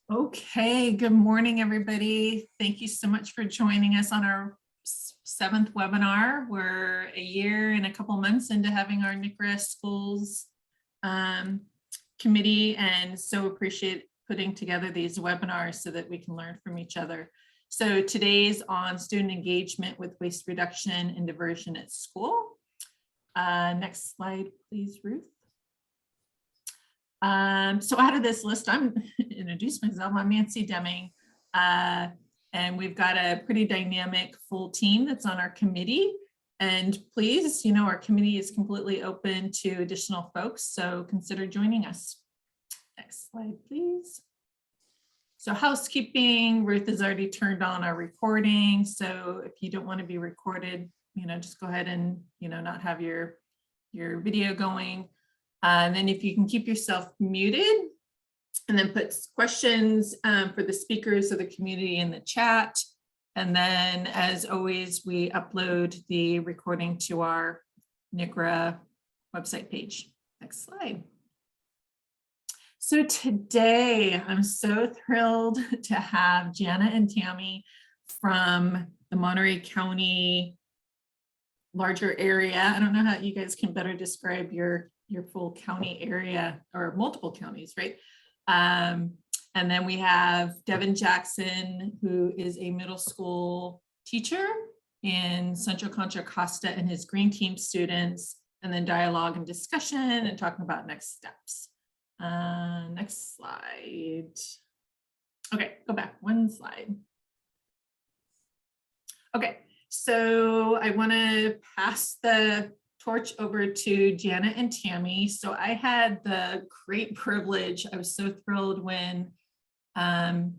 Okay, good morning, everybody. Thank you so much for joining us on our 7th webinar. We're a year and a couple months into having our NCRA Schools committee, and so appreciate putting together these webinars so that we can learn from each other. So today's on student engagement with waste reduction and diversion at school. Next slide, please, Ruth. So out of this list, I'm introduce myself. I'm Nancy Deming, and we've got a pretty dynamic full team that's on our committee. And please, you know, our committee is completely open to additional folks, so consider joining us. Next slide, please. So housekeeping, Ruth has already turned on our recording. So if you don't want to be recorded, you know, just go ahead and, you know, not have your video going. And then if you can keep yourself muted and then put questions for the speakers of the community in the chat. And then as always, we upload the recording to our NCRA website page. Next slide. So today I'm so thrilled to have Jana and Tammy from the Monterey County larger area. I don't know how you guys can better describe your full county area, or multiple counties, right? And then we have Devin Jackson, who is a middle school teacher in Central Contra Costa, and his Green Team students, and then dialogue and discussion and talking about next steps. Next slide. Okay, go back one slide. Okay, so I want to pass the torch over to Jana and Tammy. So I had the great privilege, I was so thrilled when Tammy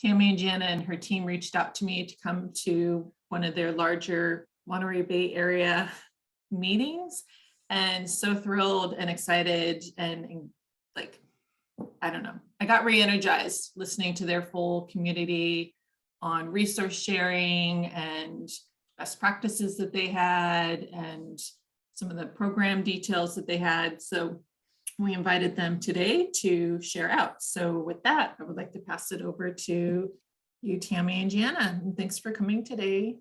and Jana and her team reached out to me to come to one of their larger Monterey Bay area meetings, and so thrilled and excited and like, I don't know, I got re-energized listening to their full community on resource sharing and best practices that they had and some of the program details that they had. So we invited them today to share out. So with that, I would like to pass it over to you, Tammy and Jana. And thanks for coming today.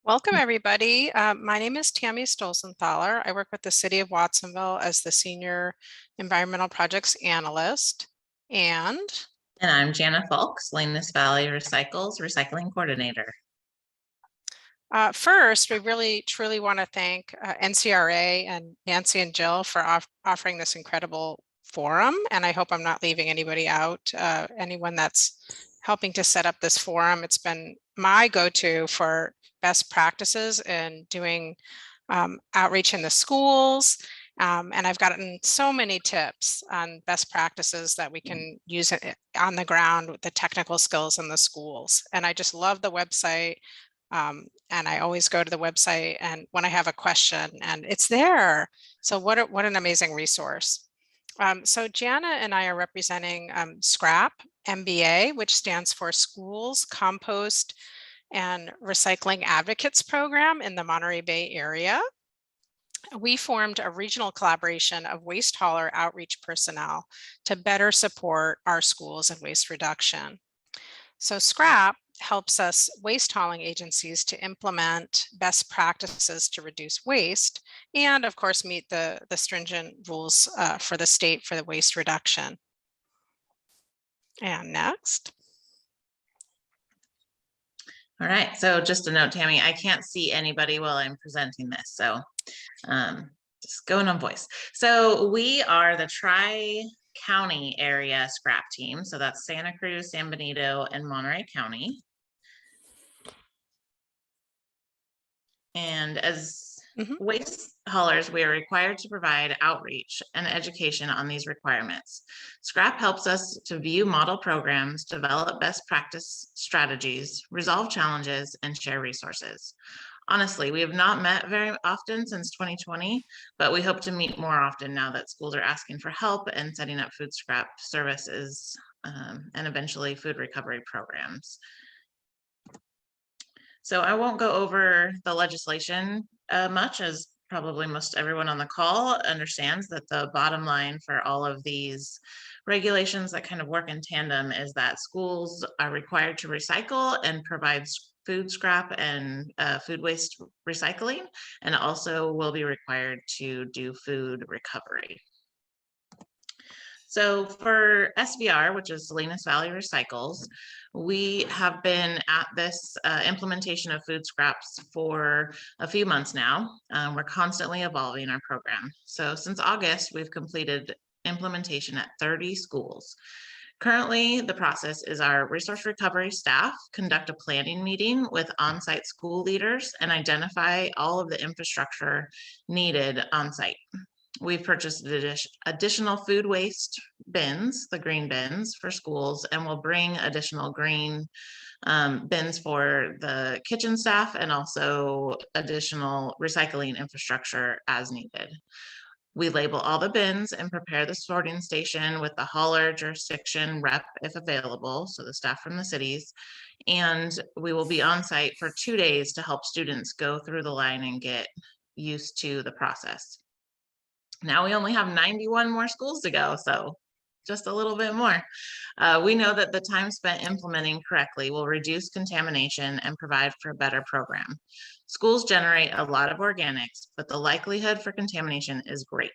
Welcome, everybody. My name is Tammy Stolzenthaler. I work with the City of Watsonville as the Senior Environmental Projects Analyst. And I'm Jana Falk, Salinas Valley Recycles Recycling Coordinator. First, we really truly want to thank NCRA and Nancy and Jill for offering this incredible forum. And I hope I'm not leaving anybody out, anyone that's helping to set up this forum. It's been my go-to for best practices in doing outreach in the schools. And I've gotten so many tips on best practices that we can use on the ground with the technical skills in the schools. And I just love the website. And I always go to the website and when I have a question, and it's there. So what an amazing resource. So Jana and I are representing SCRAP MBA, which stands for Schools, Compost, and Recycling Advocates Program in the Monterey Bay area. We formed a regional collaboration of waste hauler outreach personnel to better support our schools in waste reduction. So SCRAP helps us waste hauling agencies to implement best practices to reduce waste and of course meet the stringent rules for the state for the waste reduction. And next. All right, so just a note, Tammy, I can't see anybody while I'm presenting this, so just going on voice. So we are the Tri-County area scrap team. So that's Santa Cruz, San Benito, and Monterey County. And as waste haulers, we are required to provide outreach and education on these requirements. SCRAP helps us to view model programs, develop best practice strategies, resolve challenges, and share resources. Honestly, we have not met very often since 2020, but we hope to meet more often now that schools are asking for help and setting up food scrap services and eventually food recovery programs. So I won't go over the legislation much, as probably most everyone on the call understands that the bottom line for all of these regulations that kind of work in tandem is that schools are required to recycle and provide food scrap and food waste recycling, and also will be required to do food recovery. So for SVR, which is Salinas Valley Recycles, we have been at this implementation of food scraps for a few months now. We're constantly evolving our program. So since August, we've completed implementation at 30 schools. Currently, the process is our resource recovery staff conduct a planning meeting with on-site school leaders and identify all of the infrastructure needed on site. We've purchased additional food waste bins, the green bins for schools, and we'll bring additional green bins for the kitchen staff and also additional recycling infrastructure as needed. We label all the bins and prepare the sorting station with the hauler, jurisdiction, rep if available, so the staff from the cities. And we will be on site for 2 days to help students go through the line and get used to the process. Now we only have 91 more schools to go, so just a little bit more. We know that the time spent implementing correctly will reduce contamination and provide for a better program. Schools generate a lot of organics, but the likelihood for contamination is great.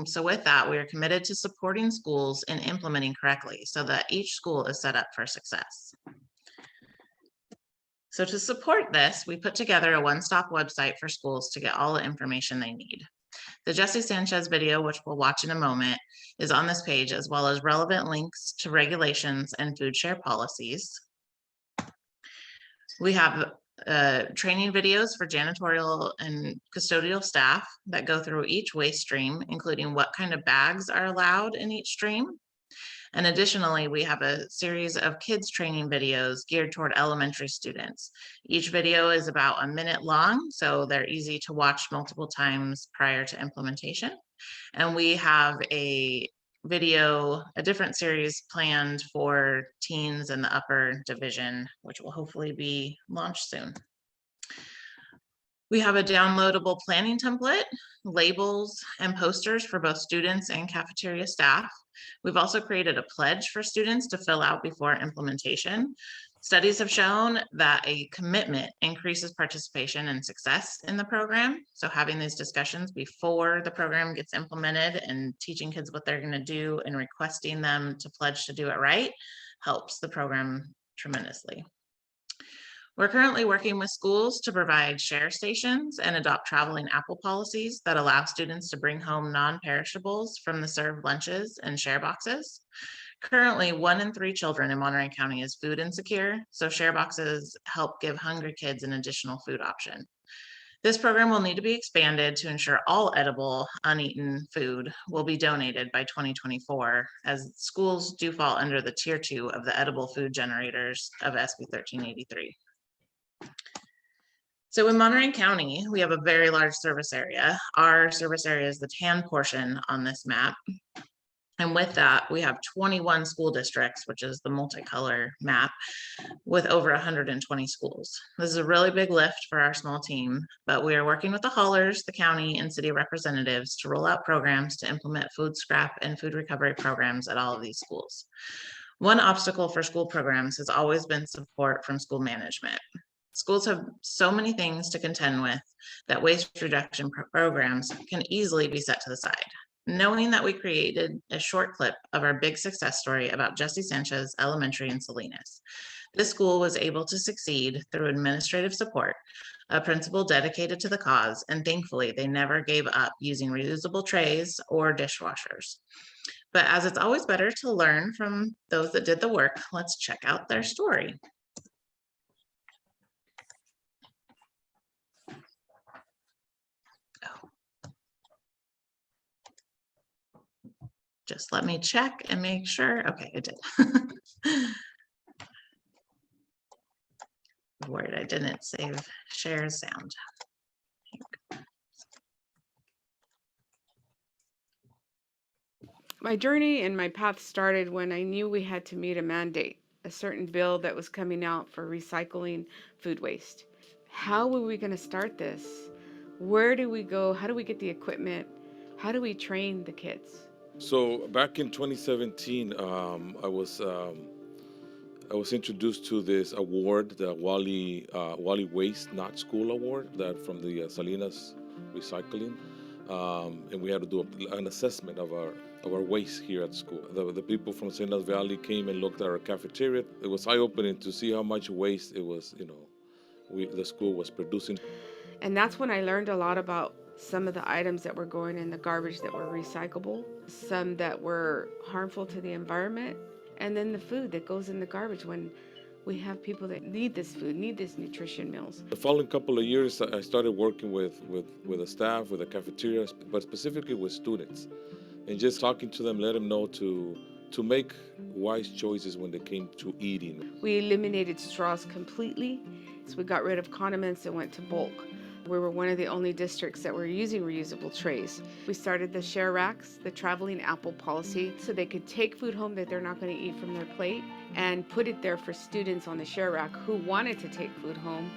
So with that, we are committed to supporting schools in implementing correctly so that each school is set up for success. So to support this, we put together a one-stop website for schools to get all the information they need. The Jesse Sanchez video, which we'll watch in a moment, is on this page, as well as relevant links to regulations and food share policies. We have training videos for janitorial and custodial staff that go through each waste stream, including what kind of bags are allowed in each stream. And additionally, we have a series of kids training videos geared toward elementary students. Each video is about a minute long, so they're easy to watch multiple times prior to implementation. And we have a different series planned for teens in the upper division, which will hopefully be launched soon. We have a downloadable planning template, labels, and posters for both students and cafeteria staff. We've also created a pledge for students to fill out before implementation. Studies have shown that a commitment increases participation and success in the program. So having these discussions before the program gets implemented and teaching kids what they're going to do and requesting them to pledge to do it right helps the program tremendously. We're currently working with schools to provide share stations and adopt traveling apple policies that allow students to bring home non-perishables from the served lunches and share boxes. Currently, 1 in 3 children in Monterey County is food insecure, so share boxes help give hungry kids an additional food option. This program will need to be expanded to ensure all edible, uneaten food will be donated by 2024, as schools do fall under the Tier 2 of the edible food generators of SB 1383. So in Monterey County, we have a very large service area. Our service area is the tan portion on this map. And with that, we have 21 school districts, which is the multicolor map, with over 120 schools. This is a really big lift for our small team, but we are working with the haulers, the county, and city representatives to roll out programs to implement food scrap and food recovery programs at all of these schools. One obstacle for school programs has always been support from school management. Schools have so many things to contend with that waste reduction programs can easily be set to the side. Knowing that we created a short clip of our big success story about Jesse Sanchez Elementary in Salinas. This school was able to succeed through administrative support, a principal dedicated to the cause, and thankfully they never gave up using reusable trays or dishwashers. But as it's always better to learn from those that did the work, let's check out their story. Just let me check and make sure. Okay, it did. Word, I didn't save share sound. My journey and my path started when I knew we had to meet a mandate, a certain bill that was coming out for recycling food waste. How were we going to start this? Where do we go? How do we get the equipment? How do we train the kids? So back in 2017, I was introduced to this award, the Wally Waste Not School Award, that from the Salinas Recycling, and we had to do an assessment of our waste here at school. The people from Salinas Valley came and looked at our cafeteria. It was eye-opening to see how much waste it was, the school was producing. And that's when I learned a lot about some of the items that were going in the garbage that were recyclable, some that were harmful to the environment, and then the food that goes in the garbage when we have people that need this food, need these nutrition meals. The following couple of years, I started working with the staff, with the cafeteria, but specifically with students, and just talking to them, let them know to make wise choices when they came to eating. We eliminated straws completely. So we got rid of condiments and went to bulk. We were one of the only districts that were using reusable trays. We started the share racks, the traveling apple policy, so they could take food home that they're not going to eat from their plate and put it there for students on the share rack who wanted to take food home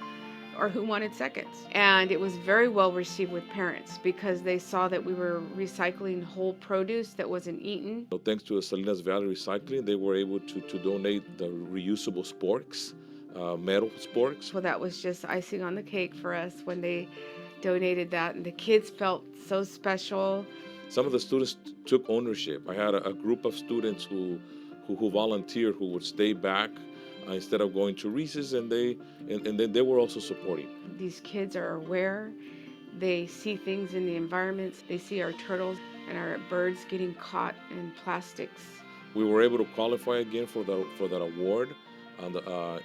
or who wanted seconds. And it was very well received with parents because they saw that we were recycling whole produce that wasn't eaten. So thanks to the Salinas Valley Recycling, they were able to donate the reusable sporks, metal sporks. So that was just icing on the cake for us when they donated that, and the kids felt so special. Some of the students took ownership. I had a group of students who volunteered, who would stay back instead of going to recess, and then they were also supporting. These kids are aware. They see things in the environments. They see our turtles and our birds getting caught in plastics. We were able to qualify again for that award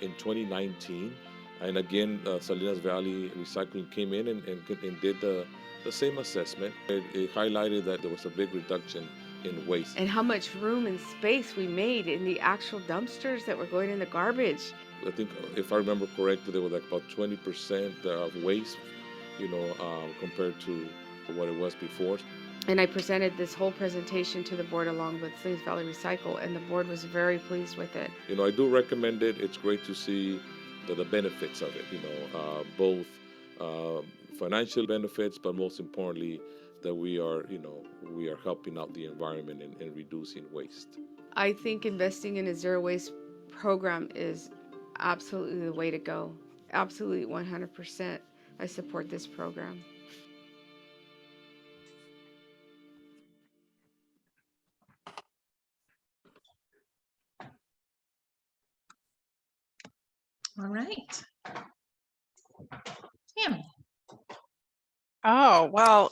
in 2019, and again Salinas Valley Recycling came in and did the same assessment. It highlighted that there was a big reduction in waste. And how much room and space we made in the actual dumpsters that were going in the garbage. I think, if I remember correctly, there was like about 20% of waste, compared to what it was before. And I presented this whole presentation to the board along with Salinas Valley Recycle, and the board was very pleased with it. I do recommend it. It's great to see the benefits of it, both financial benefits, but most importantly, that we are helping out the environment and reducing waste. I think investing in a zero waste program is absolutely the way to go. Absolutely 100%. I support this program. All right. Tim. Oh, well,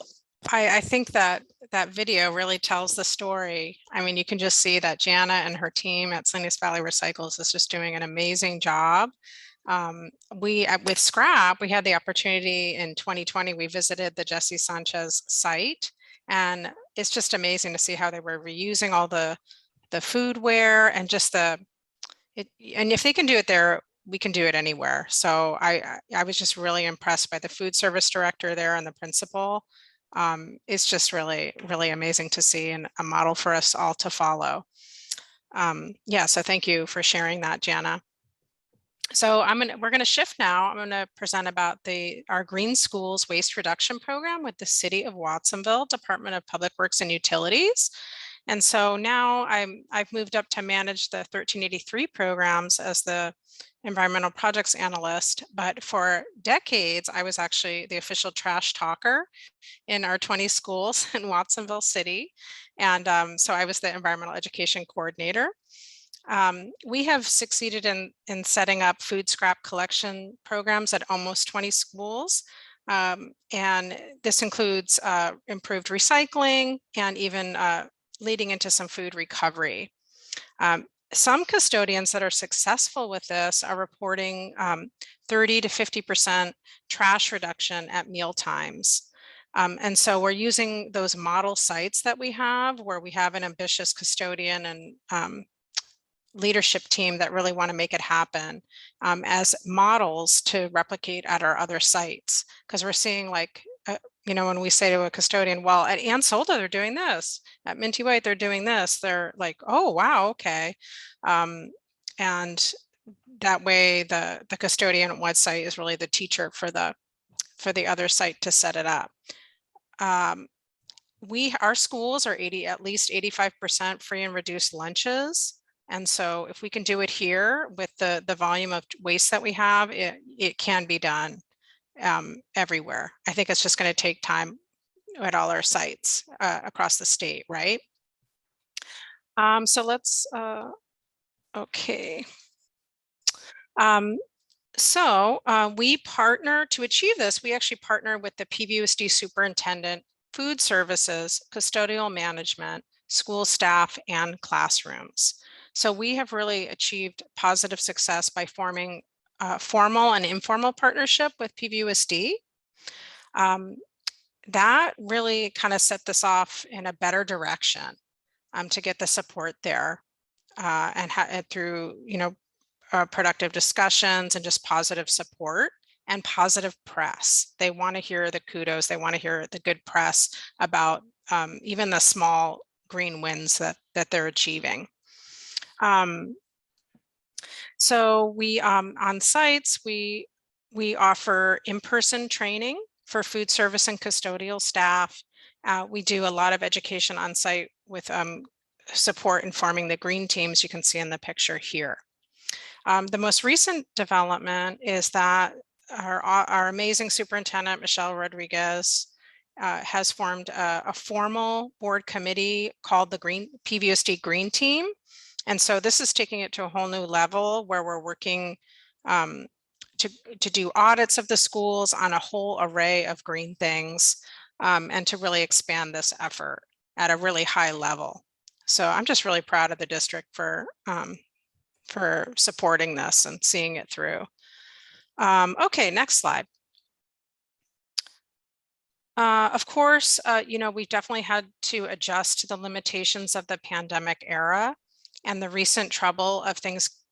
I think that video really tells the story. I mean, you can just see that Jana and her team at Salinas Valley Recycles is just doing an amazing job. With Scrap, we had the opportunity in 2020, we visited the Jesse Sanchez site, and it's just amazing to see how they were reusing all the foodware and just and if they can do it there, we can do it anywhere. So I was just really impressed by the food service director there and the principal. It's just really, really amazing to see and a model for us all to follow. So thank you for sharing that, Jana. So we're going to shift now. I'm going to present about our Green Schools Waste Reduction Program with the City of Watsonville Department of Public Works and Utilities. And so now I've moved up to manage the 1383 programs as the environmental projects analyst, but for decades, I was actually the official trash talker in our 20 schools in Watsonville City. And so I was the environmental education coordinator. We have succeeded in setting up food scrap collection programs at almost 20 schools. And this includes improved recycling and even leading into some food recovery. Some custodians that are successful with this are reporting 30 to 50% trash reduction at meal times. And so we're using those model sites that we have where we have an ambitious custodian and leadership team that really want to make it happen as models to replicate at our other sites. Because we're seeing when we say to a custodian, well, at Ansolda, they're doing this. At Minty White, they're doing this. They're like, oh, wow, okay. And that way, the custodian website is really the teacher for the for the other site to set it up. Our schools are at least 85% free and reduced lunches. And so if we can do it here with the volume of waste that we have, it can be done everywhere. I think it's just going to take time at all our sites across the state, right? So let's, okay. We partner to achieve this. We actually partner with the PVUSD superintendent, food services, custodial management, school staff, and classrooms. So we have really achieved positive success by forming formal and informal partnership with PVUSD. That really kind of set this off in a better direction to get the support there and through, productive discussions and just positive support and positive press. They want to hear the kudos. They want to hear the good press about even the small green wins that they're achieving. So we on sites, we offer in-person training for food service and custodial staff. We do a lot of education on site with support in forming the green teams you can see in the picture here. The most recent development is that our amazing superintendent, Michelle Rodriguez, has formed a formal board committee called the PVUSD Green Team. And so this is taking it to a whole new level where we're working to do audits of the schools on a whole array of green things and to really expand this effort at a really high level. So I'm just really proud of the district for supporting this and seeing it through. Okay, next slide. Of course, we've definitely had to adjust to the limitations of the pandemic era and the recent trouble of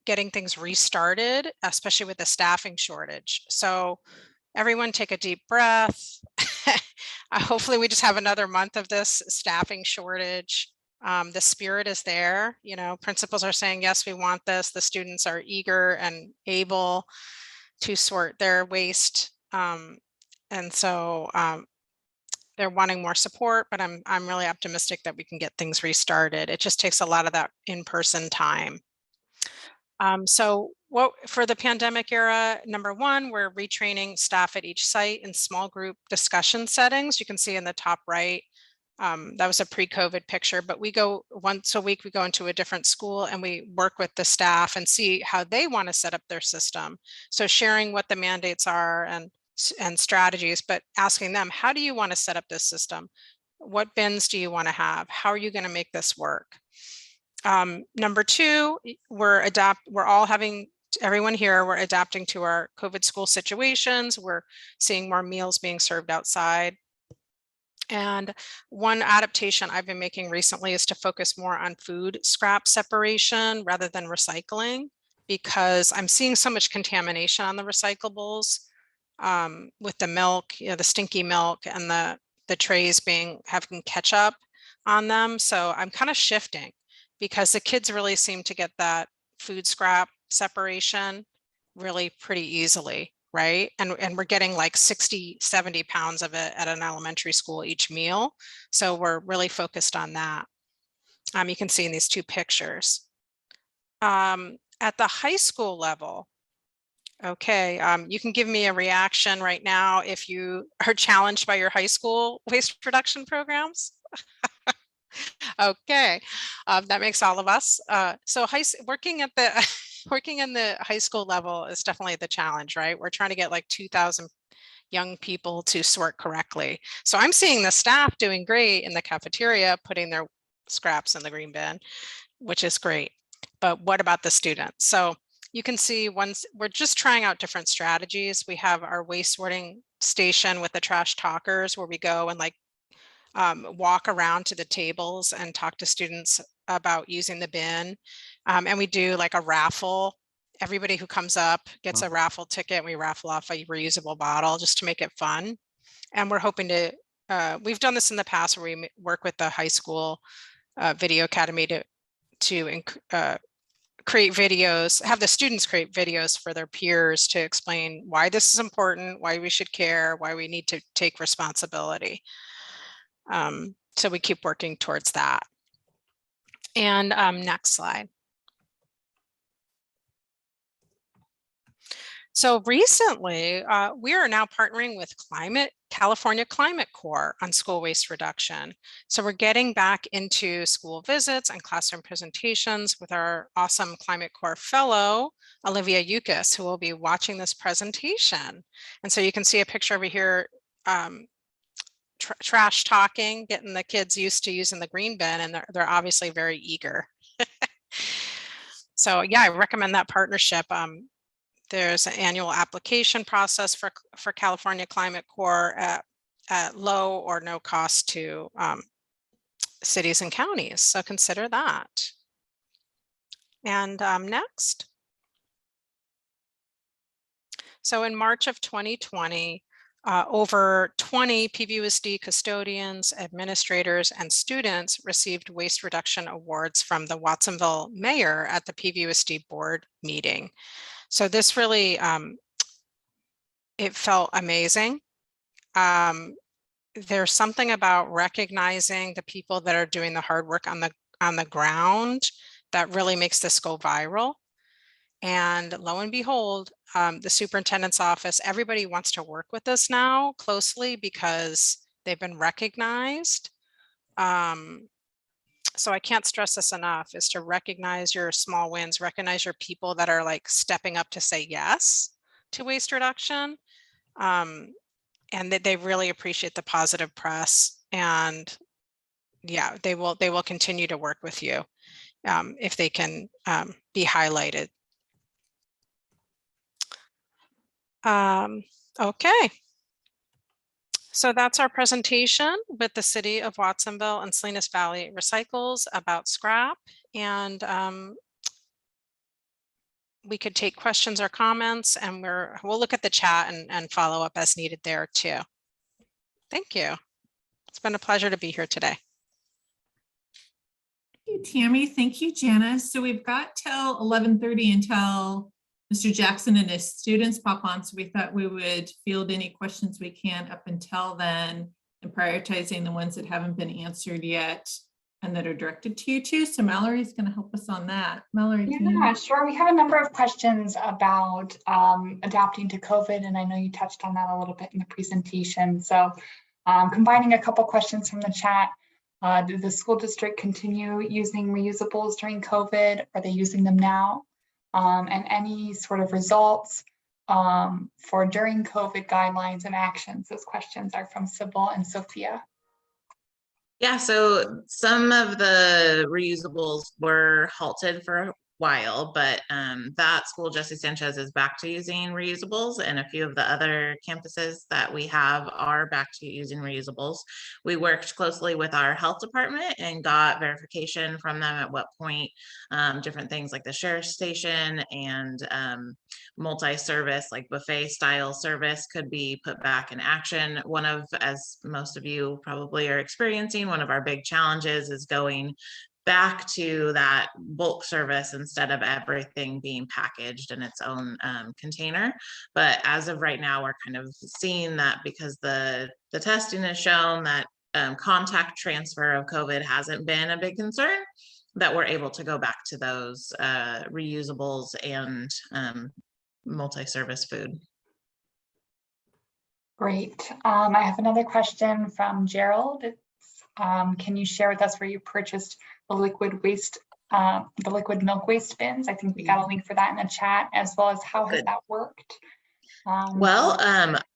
getting things restarted, especially with the staffing shortage. So everyone take a deep breath. Hopefully we just have another month of this staffing shortage. The spirit is there, principals are saying, yes, we want this. The students are eager and able to sort their waste. And so they're wanting more support, but I'm really optimistic that we can get things restarted. It just takes a lot of that in-person time. So for the pandemic era, number one, we're retraining staff at each site in small group discussion settings. You can see in the top right, that was a pre-COVID picture, but we go once a week, we go into a different school and we work with the staff and see how they want to set up their system. So sharing what the mandates are and strategies, but asking them, how do you want to set up this system? What bins do you want to have? How are you going to make this work? Number two, everyone here, we're adapting to our COVID school situations. We're seeing more meals being served outside. And one adaptation I've been making recently is to focus more on food scrap separation rather than recycling, because I'm seeing so much contamination on the recyclables with the milk, the stinky milk and the trays having ketchup on them. So I'm kind of shifting because the kids really seem to get that food scrap separation really pretty easily. Right. And we're getting like 60, 70 pounds of it at an elementary school each meal. So we're really focused on that. You can see in these two pictures. At the high school level, okay, you can give me a reaction right now if you are challenged by your high school waste reduction programs. Okay, that makes all of us. So working in the high school level is definitely the challenge, right? We're trying to get like 2,000 young people to sort correctly. So I'm seeing the staff doing great in the cafeteria, putting their scraps in the green bin, which is great. But what about the students? So you can see we're just trying out different strategies. We have our waste sorting station with the trash talkers where we go and walk around to the tables and talk to students about using the bin. And we do like a raffle. Everybody who comes up gets a raffle ticket. We raffle off a reusable bottle just to make it fun. And we're hoping to, we've done this in the past where we work with the high school video academy to create videos, have the students create videos for their peers to explain why this is important, why we should care, why we need to take responsibility. So we keep working towards that. And next slide. So recently, we are now partnering with California Climate Corps on school waste reduction. So we're getting back into school visits and classroom presentations with our awesome Climate Corps fellow, Olivia Yukis, who will be watching this presentation. And so you can see a picture over here, trash talking, getting the kids used to using the green bin, and they're obviously very eager. So yeah, I recommend that partnership. There's an annual application process for California Climate Corps at low or no cost to cities and counties. So consider that. And next. So in March of 2020, over 20 PVUSD custodians, administrators, and students received waste reduction awards from the Watsonville mayor at the PVUSD board meeting. So this really, it felt amazing. There's something about recognizing the people that are doing the hard work on the ground that really makes this go viral. And lo and behold, the superintendent's office, everybody wants to work with us now closely because they've been recognized. So I can't stress this enough, is to recognize your small wins, recognize your people that are like stepping up to say yes to waste reduction. And that they really appreciate the positive press, and yeah, they will continue to work with you if they can be highlighted. Okay. So that's our presentation with the City of Watsonville and Salinas Valley Recycles about scrap. And we could take questions or comments, and we'll look at the chat and follow up as needed there too. Thank you. It's been a pleasure to be here today. Thank you, Tammy. Thank you, Janice. So we've got till 11:30 until Mr. Jackson and his students pop on. So we thought we would field any questions we can up until then, and prioritizing the ones that haven't been answered yet and that are directed to you too. So Mallory's going to help us on that. Mallory. Yeah, sure. We have a number of questions about adapting to COVID, and I know you touched on that a little bit in the presentation. So combining a couple questions from the chat. Did the school district continue using reusables during COVID? Are they using them now? And any sort of results for during COVID guidelines and actions? Those questions are from Sybil and Sophia. Yeah, so some of the reusables were halted for a while, but that school, Jesse Sanchez, is back to using reusables, and a few of the other campuses that we have are back to using reusables. We worked closely with our health department and got verification from them at what point different things like the sheriff's station and multi-service like buffet style service could be put back in action. One of, as most of you probably are experiencing, one of our big challenges is going back to that bulk service instead of everything being packaged in its own container. But as of right now, we're kind of seeing that because the testing has shown that contact transfer of COVID hasn't been a big concern, that we're able to go back to those reusables and multi-service food. Great. I have another question from Gerald. Can you share with us where you purchased the liquid waste, the liquid milk waste bins? I think we got a link for that in the chat, as well as how has that worked? Well,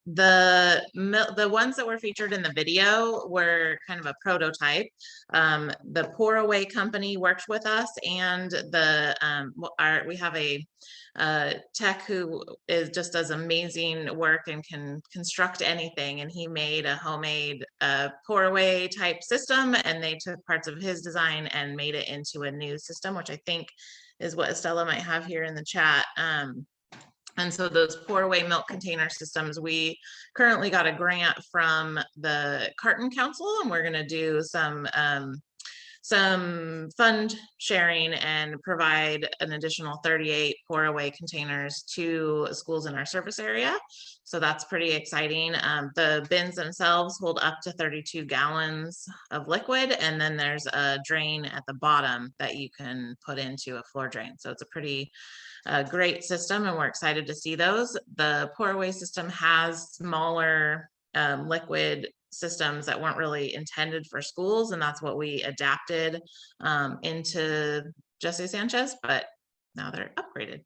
the ones that were featured in the video were kind of a prototype. The pour away company worked with us, and we have a tech who does amazing work and can construct anything, and he made a homemade pour away type system, and they took parts of his design and made it into a new system, which I think is what Estella might have here in the chat. And so those pour away milk container systems, we currently got a grant from the Carton Council, and we're going to do some some fund sharing and provide an additional 38 pour away containers to schools in our service area. So that's pretty exciting. The bins themselves hold up to 32 gallons of liquid, and then there's a drain at the bottom that you can put into a floor drain. So it's a pretty great system, and we're excited to see those. The pour away system has smaller liquid systems that weren't really intended for schools, and that's what we adapted into Jesse Sanchez, but now they're upgraded.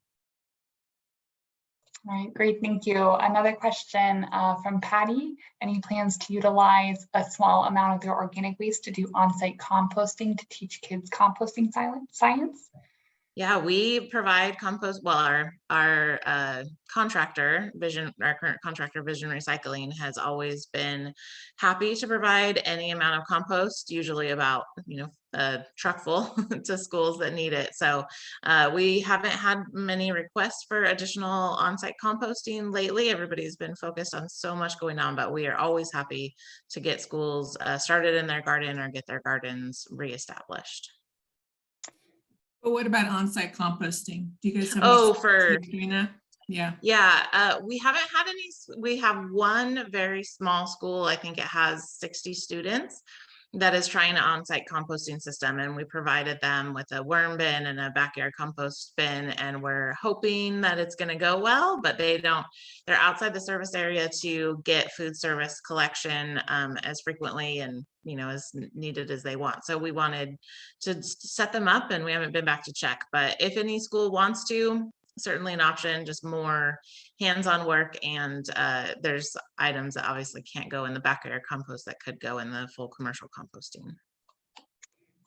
All right, great, thank you. Another question from Patty. Any plans to utilize a small amount of their organic waste to do on-site composting to teach kids composting science? Yeah, we provide compost. Well, our contractor Vision, our current contractor Vision Recycling, has always been happy to provide any amount of compost, usually about a truck full to schools that need it. So we haven't had many requests for additional on-site composting lately. Everybody's been focused on so much going on, but we are always happy to get schools started in their garden or get their gardens reestablished. But what about on-site composting? Do you guys have for doing that? Yeah. Yeah, we haven't had any. We have one very small school, I think it has 60 students, that is trying an on-site composting system, and we provided them with a worm bin and a backyard compost bin, and we're hoping that it's going to go well, but they're outside the service area to get food service collection as frequently and as needed as they want. So we wanted to set them up, and we haven't been back to check, but if any school wants to, certainly an option, just more hands-on work. And there's items that obviously can't go in the backyard compost that could go in the full commercial composting.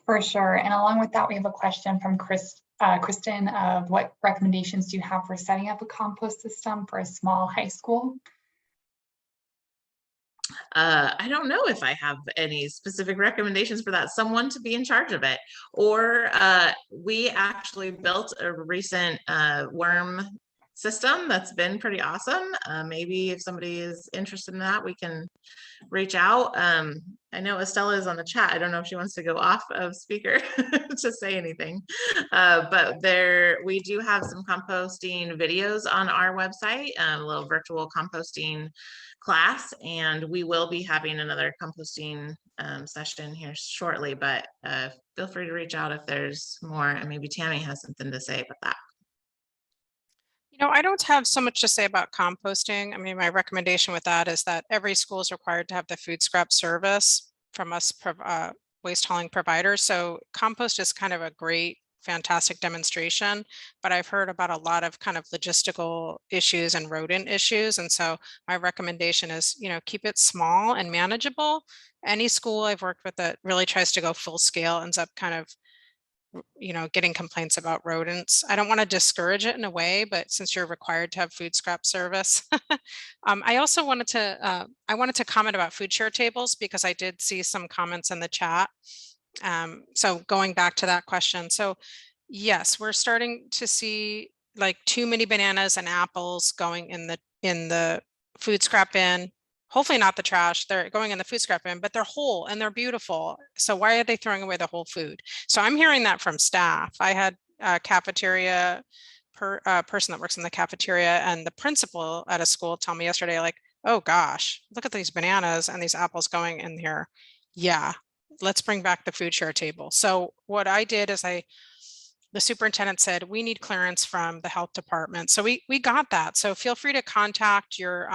For sure. And along with that, we have a question from Kristen of what recommendations do you have for setting up a compost system for a small high school? I don't know if I have any specific recommendations for that. Someone to be in charge of it, or we actually built a recent worm system that's been pretty awesome. Maybe if somebody is interested in that, we can reach out. I know Estella is on the chat. I don't know if she wants to go off of speaker to say anything, but we do have some composting videos on our website, a little virtual composting class, and we will be having another composting session here shortly, but feel free to reach out if there's more, and maybe Tammy has something to say about that. I don't have so much to say about composting. I mean, my recommendation with that is that every school is required to have the food scrap service from us waste hauling providers. So compost is kind of a great, fantastic demonstration, but I've heard about a lot of kind of logistical issues and rodent issues. And so my recommendation is, keep it small and manageable. Any school I've worked with that really tries to go full scale ends up kind of getting complaints about rodents. I don't want to discourage it in a way, but since you're required to have food scrap service, I also wanted to comment about food share tables, because I did see some comments in the chat. So going back to that question. So yes, we're starting to see like too many bananas and apples going in the food scrap bin. Hopefully not the trash, they're going in the food scrap bin, but they're whole and they're beautiful. So why are they throwing away the whole food? So I'm hearing that from staff. I had a cafeteria person that works in the cafeteria, and the principal at a school tell me yesterday, like, oh gosh, look at these bananas and these apples going in here. Yeah, let's bring back the food share table. So what I did is the superintendent said, we need clearance from the health department. So we got that. So feel free to contact your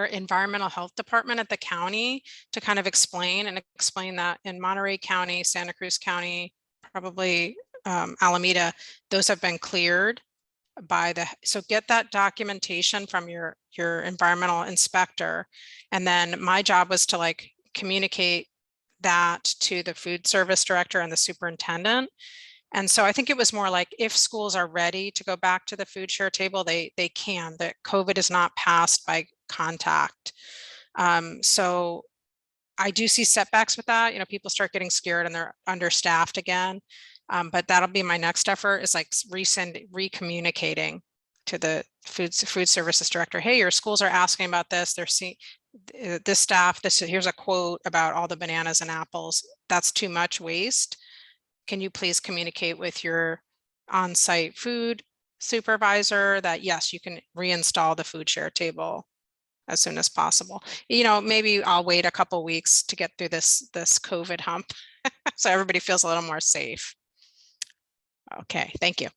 environmental health department at the county to kind of explain that in Monterey County, Santa Cruz County, probably Alameda, those have been cleared by so get that documentation from your environmental inspector. And then my job was to communicate that to the food service director and the superintendent. And so I think it was more like, if schools are ready to go back to the food share table, they can. That COVID is not passed by contact. So I do see setbacks with that. People start getting scared and they're understaffed again. But that'll be my next effort, is recommunicating to the food services director. Hey, your schools are asking about this. this staff, here's a quote about all the bananas and apples. That's too much waste. Can you please communicate with your on-site food supervisor that yes, you can reinstall the food share table as soon as possible. You know, maybe I'll wait a couple weeks to get through this COVID hump so everybody feels a little more safe. Okay, thank you.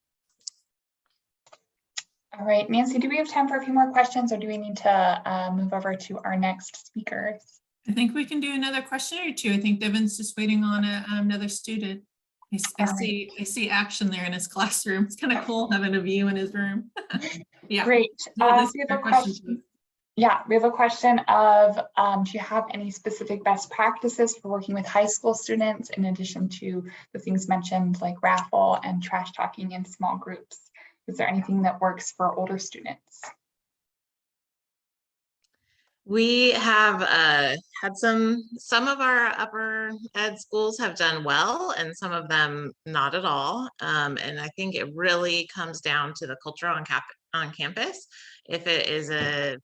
All right, Nancy, do we have time for a few more questions, or do we need to move over to our next speakers? I think we can do another question or two. I think Devin's just waiting on another student. I see action there in his classroom. It's kind of cool having a view in his room. Yeah. Great. Well, We have a question. Yeah, we have a question of, do you have any specific best practices for working with high school students in addition to the things mentioned like raffle and trash talking in small groups? Is there anything that works for older students? We have had some of our upper ed schools have done well, and some of them not at all. And I think it really comes down to the culture on campus. If it is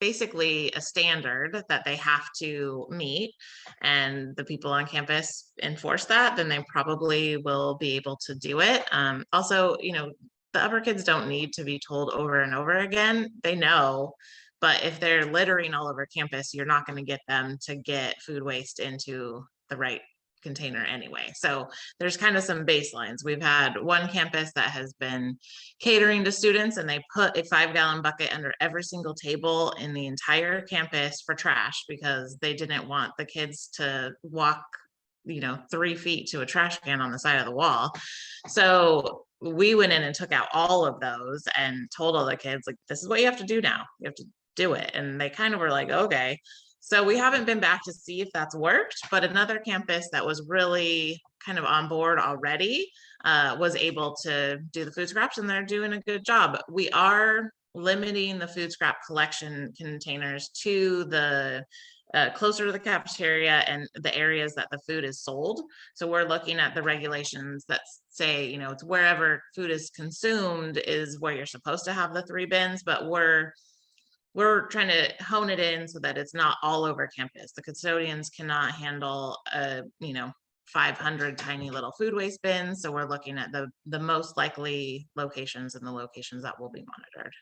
basically a standard that they have to meet, and the people on campus enforce that, then they probably will be able to do it. Also, you know, the upper kids don't need to be told over and over again. They know. But if they're littering all over campus, you're not going to get them to get food waste into the right container anyway. So there's kind of some baselines. We've had one campus that has been catering to students, and they put a 5-gallon bucket under every single table in the entire campus for trash because they didn't want the kids to walk, you know, 3 feet to a trash can on the side of the wall. So we went in and took out all of those and told all the kids, like, this is what you have to do now. You have to do it. And they kind of were like, okay. So we haven't been back to see if that's worked, but another campus that was really kind of on board already was able to do the food scraps, and they're doing a good job. We are limiting the food scrap collection containers to the closer to the cafeteria and the areas that the food is sold. So we're looking at the regulations that say, you know, it's wherever food is consumed is where you're supposed to have the 3 bins, but we're trying to hone it in so that it's not all over campus. The custodians cannot handle 500 tiny little food waste bins. So we're looking at the most likely locations and the locations that will be monitored.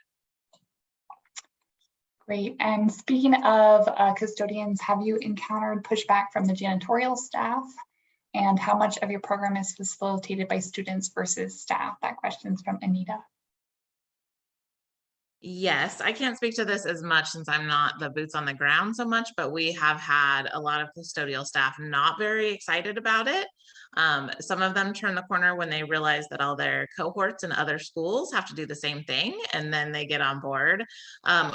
Great. And speaking of custodians, have you encountered pushback from the janitorial staff? And how much of your program is facilitated by students versus staff? That question's from Anita. Yes, I can't speak to this as much since I'm not the boots on the ground so much, but we have had a lot of custodial staff not very excited about it. Some of them turn the corner when they realize that all their cohorts in other schools have to do the same thing, and then they get on board.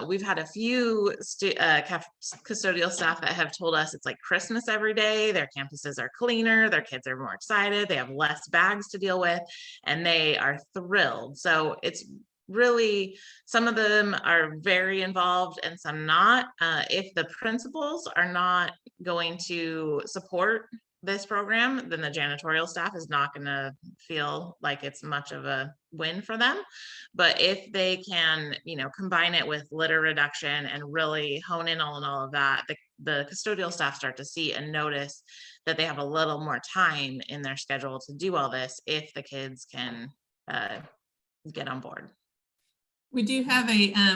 We've had a few custodial staff that have told us it's like Christmas every day. Their campuses are cleaner, their kids are more excited, they have less bags to deal with, and they are thrilled. So it's really, some of them are very involved and some not. If the principals are not going to support this program, then the janitorial staff is not going to feel like it's much of a win for them. But if they can, you know, combine it with litter reduction and really hone in on all of that, the custodial staff start to see and notice that they have a little more time in their schedule to do all this if the kids can get on board. We do have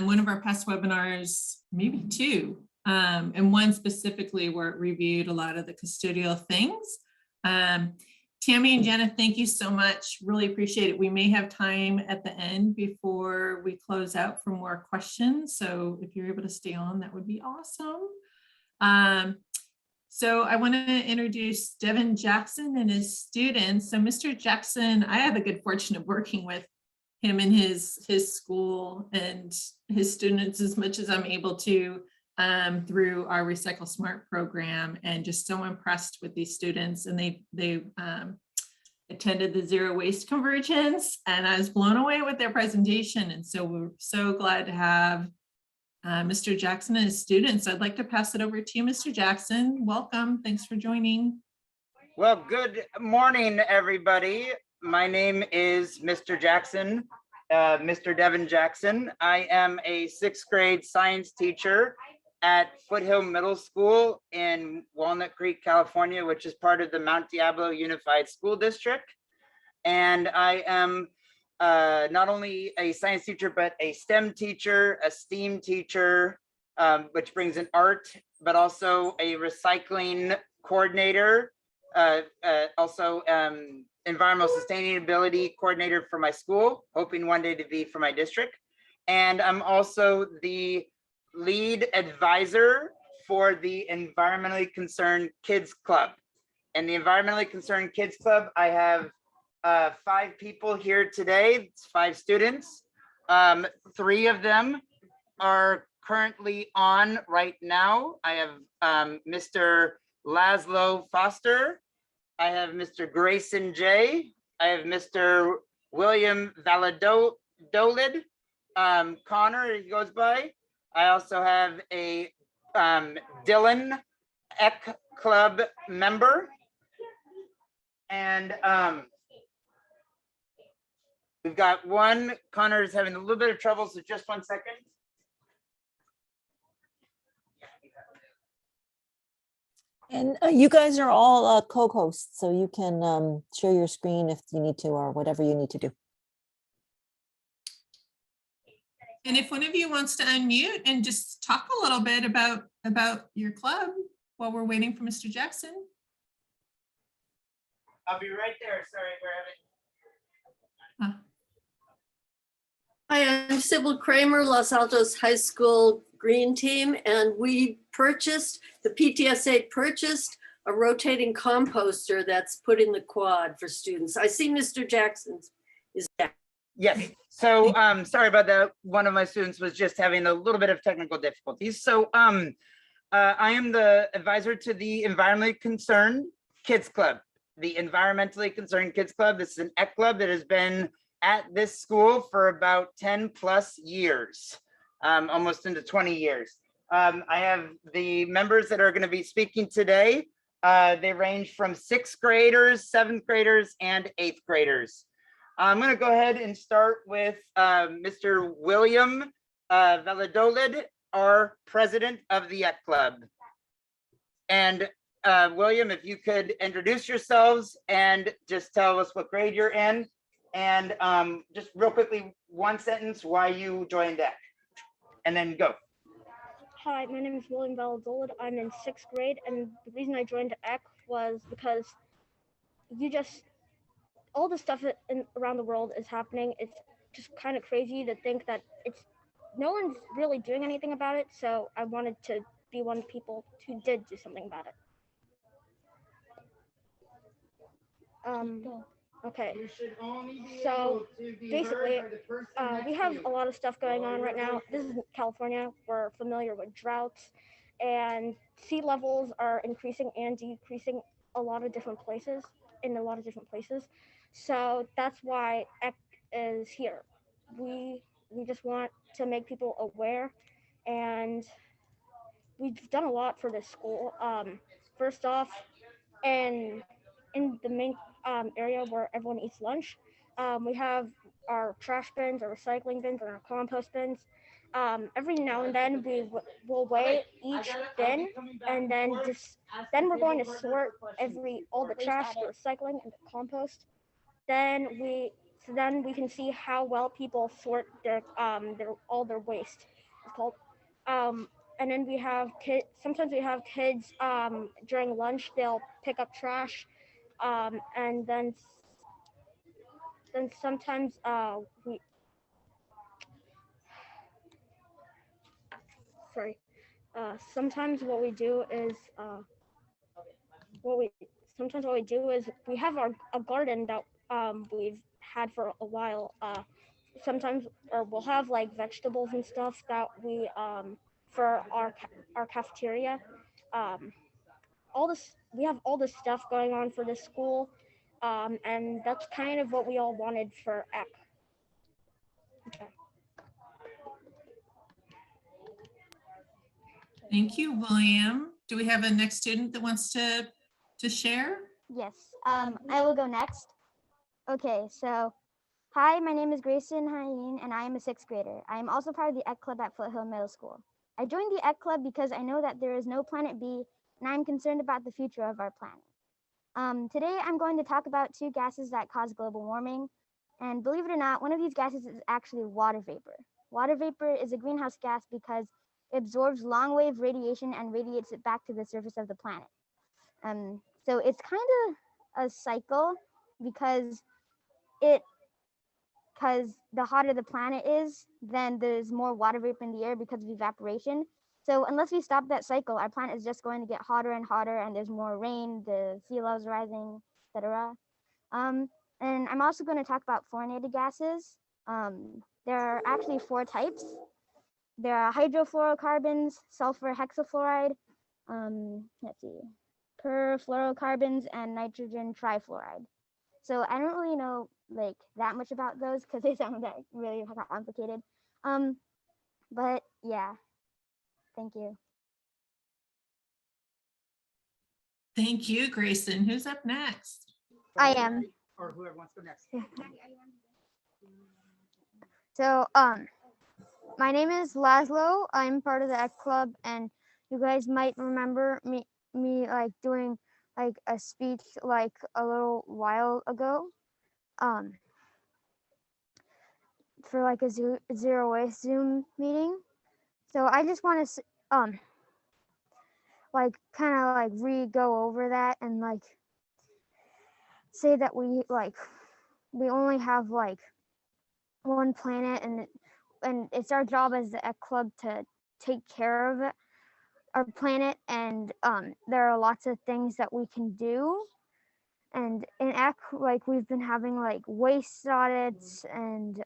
one of our past webinars, maybe 2, and one specifically where it reviewed a lot of the custodial things. Tammy and Jenna, thank you so much. Really appreciate it. We may have time at the end before we close out for more questions. So if you're able to stay on, that would be awesome. So I want to introduce Devin Jackson and his students. So Mr. Jackson, I have the good fortune of working with him and his school and his students as much as I'm able to through our Recycle Smart program, and just so impressed with these students. And they attended the zero waste convergence, and I was blown away with their presentation. And so we're so glad to have Mr. Jackson and his students. I'd like to pass it over to you, Mr. Jackson. Welcome. Thanks for joining. Well, good morning, everybody. My name is Mr. Jackson, Mr. Devin Jackson. I am a 6th grade science teacher at Foothill Middle School in Walnut Creek, California, which is part of the Mount Diablo Unified School District. And I am not only a science teacher, but a STEM teacher, a STEAM teacher, which brings in art, but also a recycling coordinator, also environmental sustainability coordinator for my school, hoping one day to be for my district. And I'm also the lead advisor for the Environmentally Concerned Kids Club. And the Environmentally Concerned Kids Club, I have 5 people here today. It's 5 students. 3 of them are currently on right now. I have Mr. Laszlo Foster. I have Mr. Grayson J. I have Mr. William Valladolid. Connor, he goes by. I also have a Dylan Eck Club member. And we've got one. Connor is having a little bit of trouble, so just 1 second. And you guys are all co-hosts, so you can share your screen if you need to, or whatever you need to do. And if one of you wants to unmute and just talk a little bit about your club while we're waiting for Mr. Jackson. I'll be right there. Sorry, we're having. Hi, I'm Sybil Kramer, Los Altos High School Green Team, and the PTSA purchased a rotating composter that's put in the quad for students. I see Mr. Jackson's is back. Yes, so sorry about that. One of my students was just having a little bit of technical difficulties. So I am the advisor to the Environmentally Concerned Kids Club. The Environmentally Concerned Kids Club, this is an EC club that has been at this school for about 10 plus years, almost into 20 years. I have the members that are going to be speaking today. They range from 6th graders, 7th graders, and 8th graders. I'm going to go ahead and start with Mr. William Valladolid, our president of the EC Club. And William, if you could introduce yourselves and just tell us what grade you're in, and just real quickly, 1 sentence why you joined EC, and then go. Hi, my name is William Valladolid. I'm in 6th grade, and the reason I joined EC was because all the stuff around the world is happening. It's just kind of crazy to think that no one's really doing anything about it. So I wanted to be one of the people who did do something about it. Okay, so basically, we have a lot of stuff going on right now. This is California. We're familiar with droughts, and sea levels are increasing and decreasing in a lot of different places. So that's why EC is here. We just want to make people aware, and we've done a lot for this school. First off, in the main area where everyone eats lunch, we have our trash bins, our recycling bins, and our compost bins. Every now and then we will weigh each bin, and then we're going to sort all the trash, the recycling, and the compost. Then we can see how well people sort all their waste. It's called. And then we have kids. Sometimes we have kids during lunch. They'll pick up trash, and then sometimes sometimes what we do is we have a garden that we've had for a while. We'll have like vegetables and stuff that we for our cafeteria. We have all this stuff going on for this school, and that's kind of what we all wanted for EC. Okay. Thank you, William. Do we have a next student that wants to share? Yes, I will go next. Okay, so hi, my name is Grayson Hayeen, and I am a 6th grader. I am also part of the EC Club at Foothill Middle School. I joined the EC Club because I know that there is no planet B, and I'm concerned about the future of our planet. Today, I'm going to talk about 2 gases that cause global warming. And believe it or not, one of these gases is actually water vapor. Water vapor is a greenhouse gas because it absorbs long-wave radiation and radiates it back to the surface of the planet. So it's kind of a cycle because the hotter the planet is, then there's more water vapor in the air because of evaporation. So unless we stop that cycle, our planet is just going to get hotter and hotter, and there's more rain, the sea levels rising, etc. And I'm also going to talk about fluorinated gases. There are actually 4 types. There are hydrofluorocarbons, sulfur hexafluoride, perfluorocarbons, and nitrogen trifluoride. So I don't really know like that much about those because they sound that really complicated. But yeah, thank you. Thank you, Grayson. Who's up next? I am. Or whoever wants to go next. So my name is Laszlo. I'm part of the EC Club, and you guys might remember me like doing like a speech like a little while ago. For like a zero waste Zoom meeting. So I just want to like kind of like re-go over that and like say that we only have like one planet, and it's our job as the EC Club to take care of our planet, and there are lots of things that we can do. And in EC, like we've been having like waste audits, and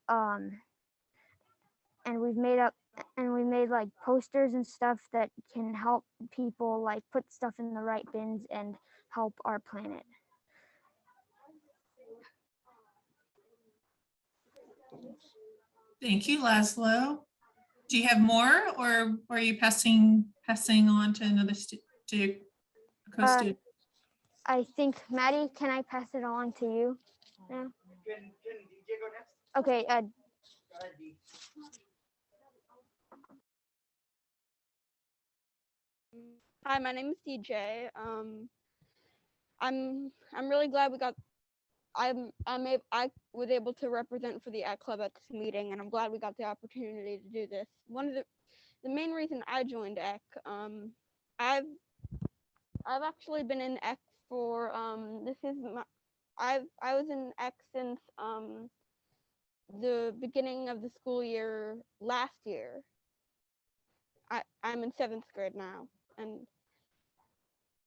we made like posters and stuff that can help people like put stuff in the right bins and help our planet. Thank you, Laszlo. Do you have more, or are you passing on to another co-student? I think, Maddie, can I pass it along to you now? Can DJ go next? Okay. Go ahead, D. Hi, my name is DJ. I'm really glad I was able to represent for the EC Club at this meeting, and I'm glad we got the opportunity to do this. One of the main reason I joined EC, I've actually been in EC for I was in EC since the beginning of the school year last year. I'm in 7th grade now, and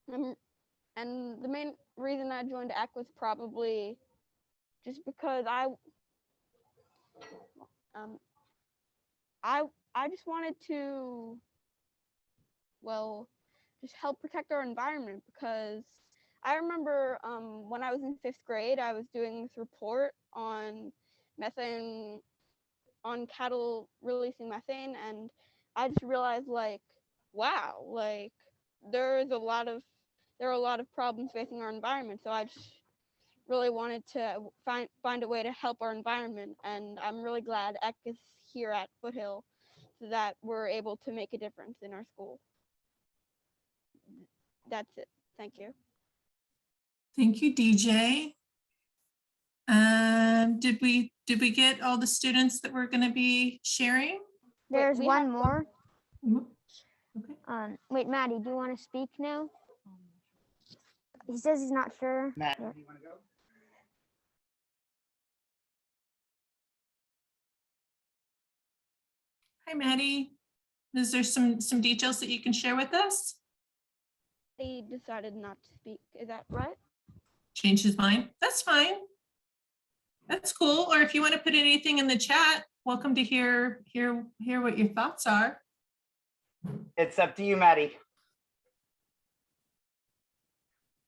the main reason I joined EC was probably just because I just wanted to, well, just help protect our environment, because I remember when I was in 5th grade, I was doing this report on methane, on cattle releasing methane, and I just realized, like, wow, like there are a lot of problems facing our environment. So I just really wanted to find a way to help our environment, and I'm really glad EC is here at Foothill so that we're able to make a difference in our school. That's it. Thank you. Thank you, DJ. Did we get all the students that we're going to be sharing? There's one more. Okay. Wait, Maddie, do you want to speak now? He says he's not sure. Matt, do you want to go? Hi, Maddie. Is there some details that you can share with us? He decided not to speak. Is that right? Changed his mind? That's fine. That's cool. Or if you want to put anything in the chat, welcome to hear what your thoughts are. It's up to you, Maddie.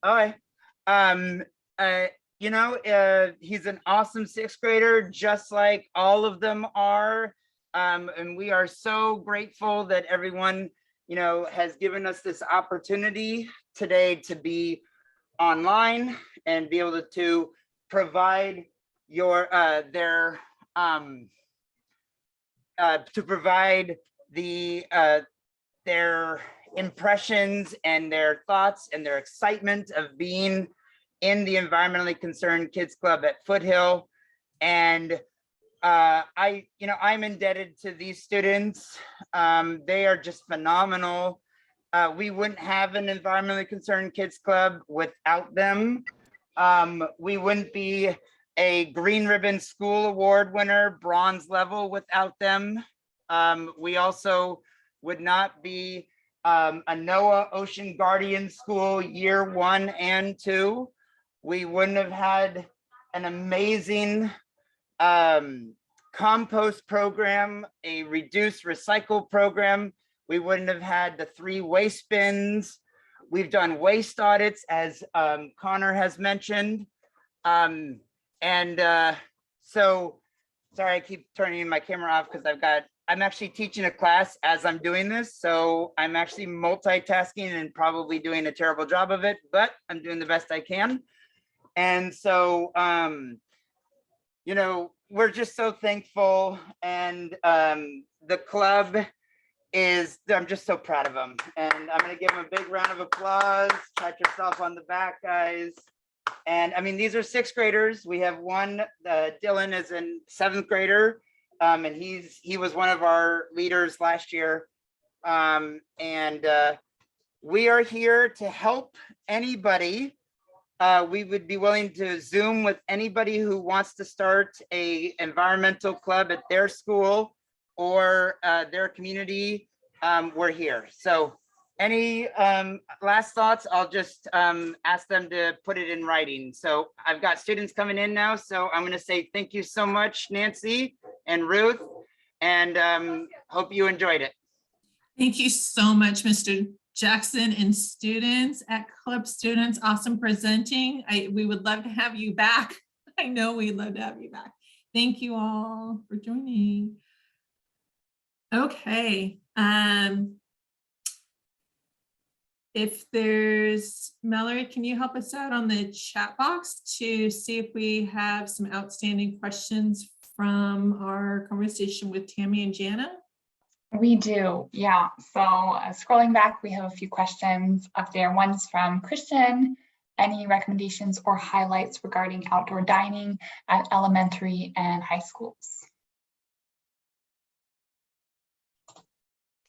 All right. He's an awesome 6th grader, just like all of them are. And we are so grateful that everyone, has given us this opportunity today to be online and be able to provide their impressions and their thoughts and their excitement of being in the environmentally concerned kids club at Foothill. And I'm indebted to these students. They are just phenomenal. We wouldn't have an environmentally concerned kids club without them. We wouldn't be a Green Ribbon School Award winner, bronze level, without them. We also would not be a NOAA Ocean Guardian School year 1 and 2. We wouldn't have had an amazing compost program, a reduce recycle program. We wouldn't have had the 3 waste bins. We've done waste audits, as Connor has mentioned. So, sorry, I keep turning my camera off because I'm actually teaching a class as I'm doing this. So I'm actually multitasking and probably doing a terrible job of it, but I'm doing the best I can. And so, we're just so thankful. And the club I'm just so proud of them. And I'm gonna give them a big round of applause. Pat yourself on the back, guys. And I mean, these are 6th graders. We have one, Dylan is a 7th grader. And he was one of our leaders last year. We are here to help anybody. We would be willing to Zoom with anybody who wants to start a environmental club at their school or their community. We're here. So any last thoughts? I'll just ask them to put it in writing. So I've got students coming in now. So I'm going to say thank you so much, Nancy and Ruth, and hope you enjoyed it. Thank you so much, Mr. Jackson, and students at Club Students. Awesome presenting. We would love to have you back. I know we'd love to have you back. Thank you all for joining. Okay. If there's, Mallory, can you help us out on the chat box to see if we have some outstanding questions from our conversation with Tammy and Jana? We do, yeah. So scrolling back, we have a few questions up there. One's from Christian. Any recommendations or highlights regarding outdoor dining at elementary and high schools?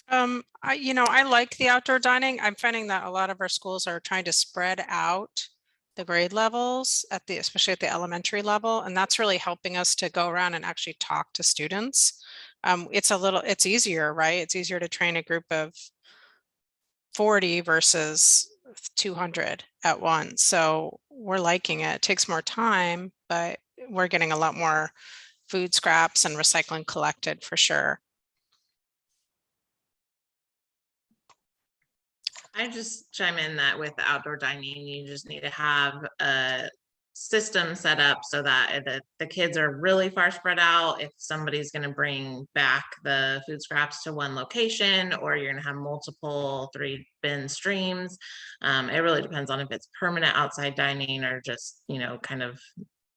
I like the outdoor dining. I'm finding that a lot of our schools are trying to spread out the grade levels especially at the elementary level. And that's really helping us to go around and actually talk to students. It's easier, right? It's easier to train a group of 40 versus 200 at once. So we're liking it. It takes more time, but we're getting a lot more food scraps and recycling collected for sure. I just chime in that with the outdoor dining, you just need to have a system set up so that the kids are really far spread out. If somebody's going to bring back the food scraps to one location, or you're going to have multiple 3-bin streams, it really depends on if it's permanent outside dining or just, kind of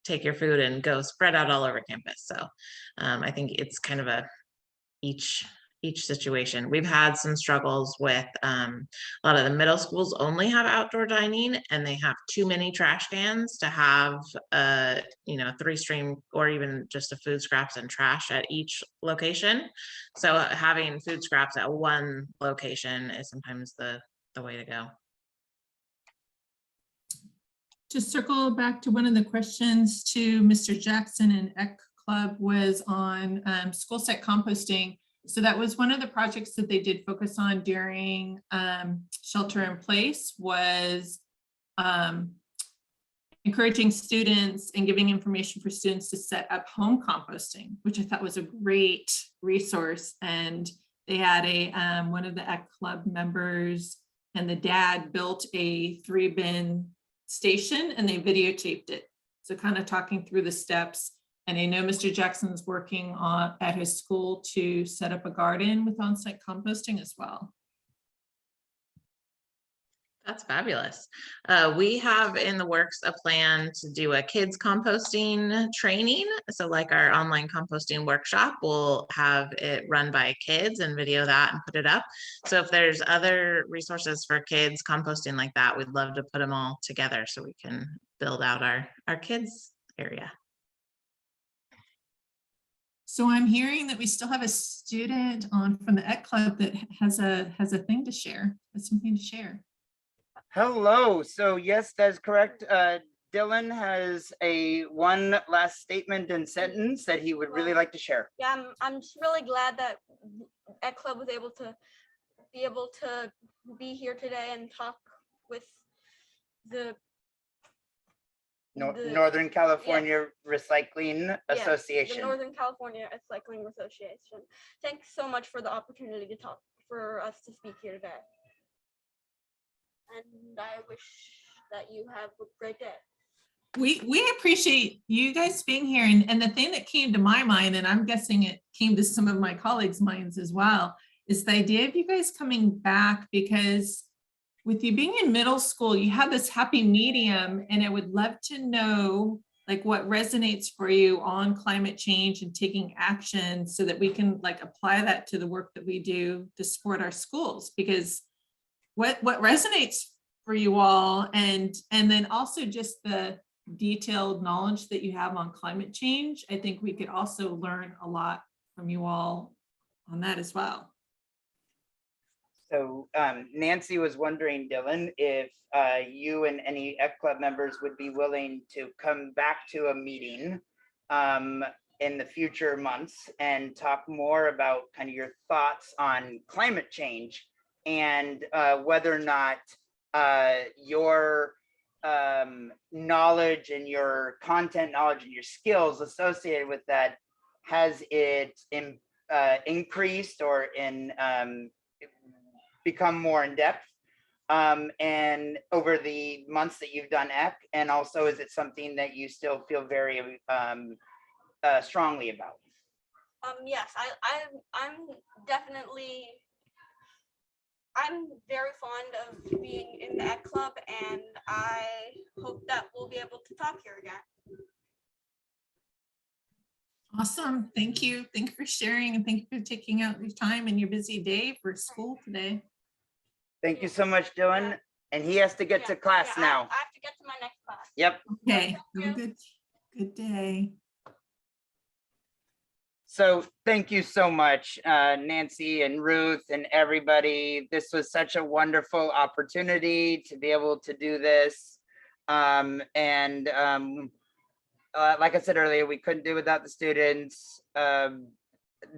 take your food and go spread out all over campus. So I think it's kind of each situation. We've had some struggles with a lot of the middle schools only have outdoor dining, and they have too many trash cans to have 3-stream or even just a food scraps and trash at each location. So having food scraps at one location is sometimes the way to go. To circle back to one of the questions to Mr. Jackson and EC Club was on school site composting. So that was one of the projects that they did focus on during shelter in place, was encouraging students and giving information for students to set up home composting, which I thought was a great resource. And they had one of the EC Club members and the dad built a 3-bin station, and they videotaped it. So kind of talking through the steps. And I know Mr. Jackson's working at his school to set up a garden with on-site composting as well. That's fabulous. We have in the works a plan to do a kids composting training. So like our online composting workshop, we'll have it run by kids and video that and put it up. So if there's other resources for kids composting like that, we'd love to put them all together so we can build out our kids area. So I'm hearing that we still have a student on from the EC Club that has a thing to share, has something to share. Hello. So yes, that's correct. Dylan has one last statement and sentence that he would really like to share. Yeah, I'm just really glad that EC Club was able to be here today and talk with the Northern California Recycling Association. The Northern California Recycling Association. Thanks so much for the opportunity to talk, for us to speak here today. And I wish that you have a great day. We appreciate you guys being here. And the thing that came to my mind, and I'm guessing it came to some of my colleagues' minds as well, is the idea of you guys coming back, because with you being in middle school, you have this happy medium, and I would love to know like what resonates for you on climate change and taking action so that we can like apply that to the work that we do to support our schools, because what resonates for you all, and then also just the detailed knowledge that you have on climate change. I think we could also learn a lot from you all on that as well. So Nancy was wondering, Dylan, if you and any EC Club members would be willing to come back to a meeting in the future months and talk more about kind of your thoughts on climate change and whether or not your knowledge and your content knowledge and your skills associated with that, has it increased or become more in depth and over the months that you've done EC, and also is it something that you still feel very strongly about? Yes, I'm very fond of being in the EC Club, and I hope that we'll be able to talk here again. Awesome. Thank you. Thank you for sharing, and thank you for taking out your time in your busy day for school today. Thank you so much, Dylan. And he has to get to class now. I have to get to my next class. Yep. Okay. Have a good day. So thank you so much, Nancy and Ruth and everybody. This was such a wonderful opportunity to be able to do this. Like I said earlier, we couldn't do it without the students.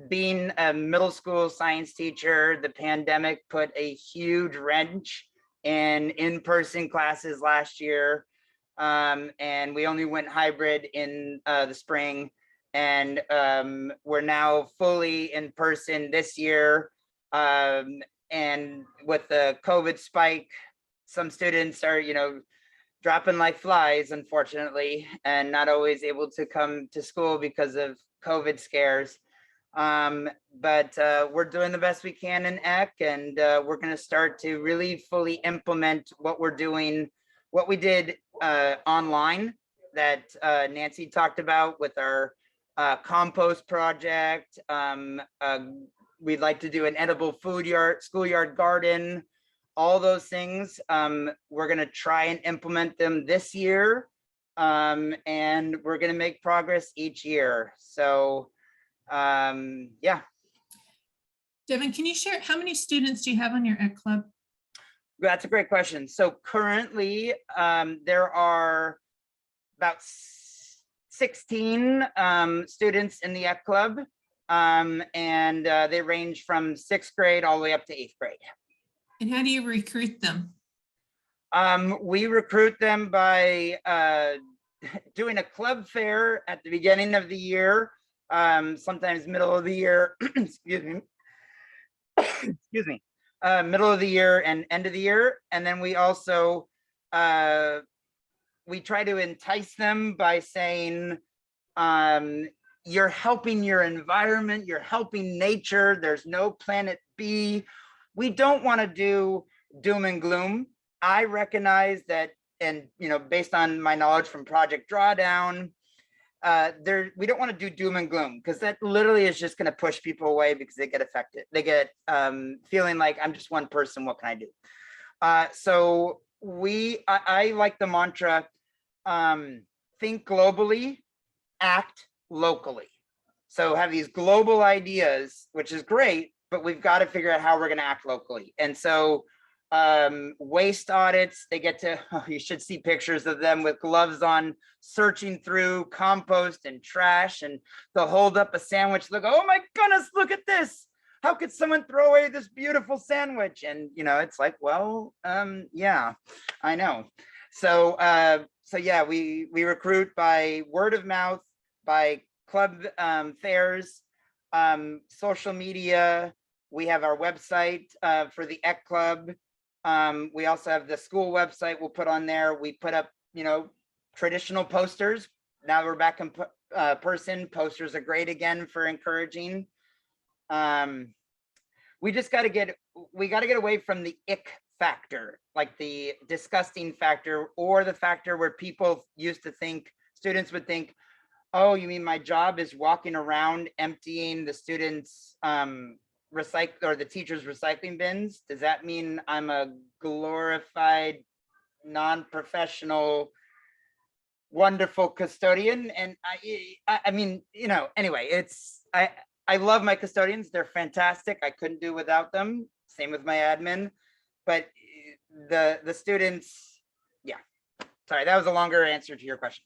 Being a middle school science teacher, the pandemic put a huge wrench in-person classes last year. And we only went hybrid in the spring. And we're now fully in person this year. And with the COVID spike, some students are, dropping like flies, unfortunately, and not always able to come to school because of COVID scares. But we're doing the best we can in EC, and we're going to start to really fully implement what we're doing, what we did online that Nancy talked about with our compost project. We'd like to do an edible food yard, schoolyard garden, all those things. We're going to try and implement them this year, and we're going to make progress each year. So yeah. Devin, can you share how many students do you have on your EC Club? That's a great question. So currently there are about 16 students in the EC Club, and they range from 6th grade all the way up to 8th grade. And how do you recruit them? We recruit them by doing a club fair at the beginning of the year, sometimes middle of the year, excuse me, middle of the year and end of the year. And then we also, we try to entice them by saying, you're helping your environment, you're helping nature, there's no planet B. We don't want to do doom and gloom. I recognize that, and based on my knowledge from Project Drawdown, we don't want to do doom and gloom, because that literally is just going to push people away because they get affected. They get feeling like, I'm just one person, what can I do? So I like the mantra, think globally, act locally. So have these global ideas, which is great, but we've got to figure out how we're going to act locally. And so waste audits, they get to, you should see pictures of them with gloves on, searching through compost and trash, and they'll hold up a sandwich, they'll go, oh my goodness, look at this. How could someone throw away this beautiful sandwich? And it's like, well, yeah, I know. So yeah, we recruit by word of mouth, by club fairs, social media. We have our website for the EC Club. We also have the school website we'll put on there. We put up, traditional posters. Now we're back in person. Posters are great again for encouraging. We just got to get away from the ick factor, like the disgusting factor, or the factor where people used to think, students would think, oh, you mean my job is walking around emptying the students' the teachers' recycling bins? Does that mean I'm a glorified, non-professional, wonderful custodian? And I mean, anyway, I love my custodians. They're fantastic. I couldn't do without them. Same with my admin. But the students, yeah. Sorry, that was a longer answer to your question.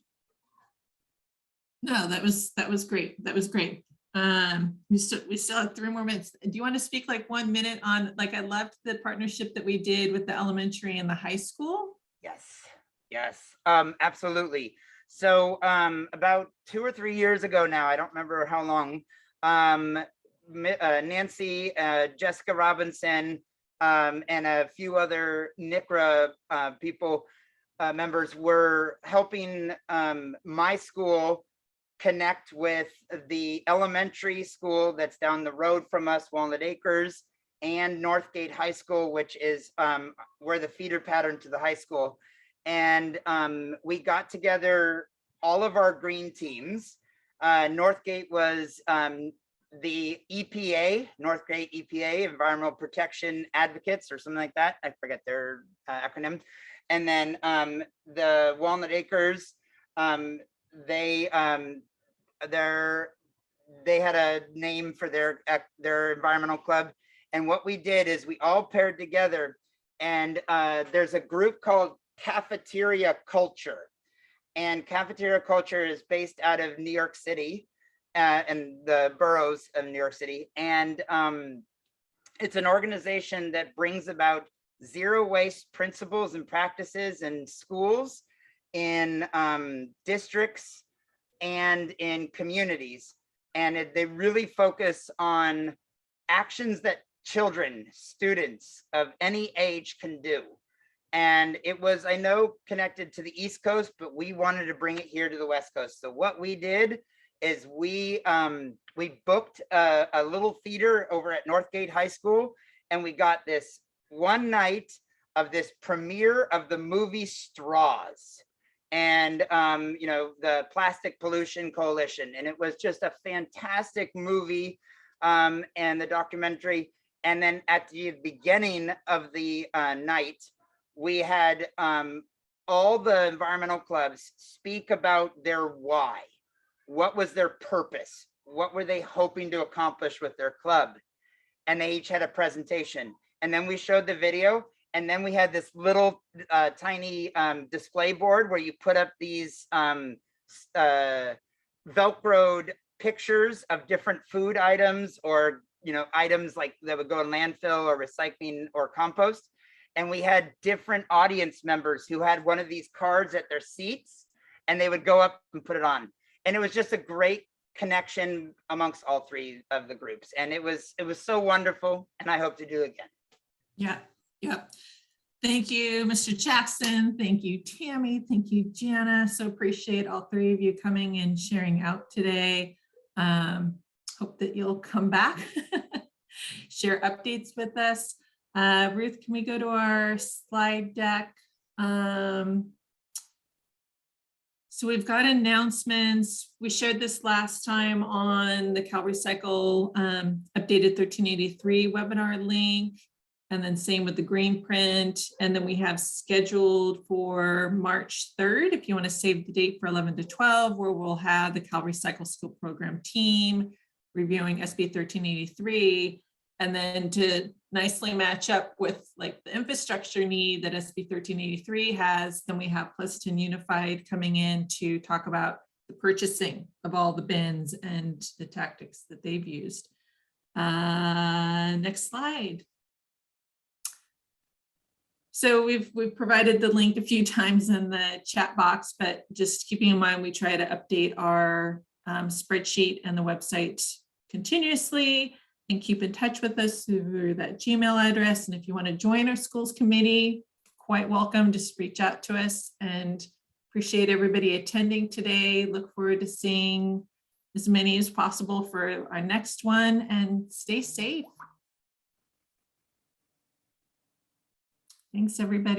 No, that was great. That was great. We still have 3 more minutes. Do you want to speak like 1 minute on, like, I loved the partnership that we did with the elementary and the high school? Yes, absolutely. So about 2 or 3 years ago now, I don't remember how long, Nancy, Jessica Robinson, and a few other NCRA members were helping my school connect with the elementary school that's down the road from us, Walnut Acres, and Northgate High School, which is we're the feeder pattern to the high school. And we got together all of our green teams. Northgate was the EPA, Northgate EPA, Environmental Protection Advocates, or something like that. I forget their acronym. And then the Walnut Acres, they had a name for their environmental club. And what we did is we all paired together, and there's a group called Cafeteria Culture. And Cafeteria Culture is based out of New York City, and the boroughs of New York City. And it's an organization that brings about zero waste principles and practices in schools, in districts, and in communities. And they really focus on actions that children, students of any age can do. And it was, I know, connected to the East Coast, but we wanted to bring it here to the West Coast. So what we did is we booked a little theater over at Northgate High School, and we got this one night of this premiere of the movie Straws, and the Plastic Pollution Coalition. And it was just a fantastic movie, and the documentary. And then at the beginning of the night, we had all the environmental clubs speak about their why. What was their purpose? What were they hoping to accomplish with their club? And they each had a presentation. And then we showed the video. And then we had this little tiny display board where you put up these Velcroed pictures of different food items, or items like that would go in landfill or recycling or compost. And we had different audience members who had one of these cards at their seats, and they would go up and put it on. And it was just a great connection amongst all 3 of the groups. And it was so wonderful, and I hope to do it again. Yeah. Thank you, Mr. Jackson. Thank you, Tammy. Thank you, Jana. So appreciate all 3 of you coming and sharing out today. Hope that you'll come back, share updates with us. Ruth, can we go to our slide deck? So we've got announcements. We shared this last time on the Cal Recycle updated 1383 webinar link, and then same with the green print. And then we have scheduled for March 3rd, if you want to save the date, for 11 to 12, where we'll have the Cal Recycle School Program team reviewing SB 1383. And then to nicely match up with like the infrastructure need that SB 1383 has, then we have Pleasanton Unified coming in to talk about the purchasing of all the bins and the tactics that they've used. Next slide. So we've provided the link a few times in the chat box, but just keeping in mind, we try to update our spreadsheet and the website continuously, and keep in touch with us through that Gmail address. And if you want to join our schools committee, quite welcome. Just reach out to us, and appreciate everybody attending today. Look forward to seeing as many as possible for our next one, and stay safe. Thanks, everybody.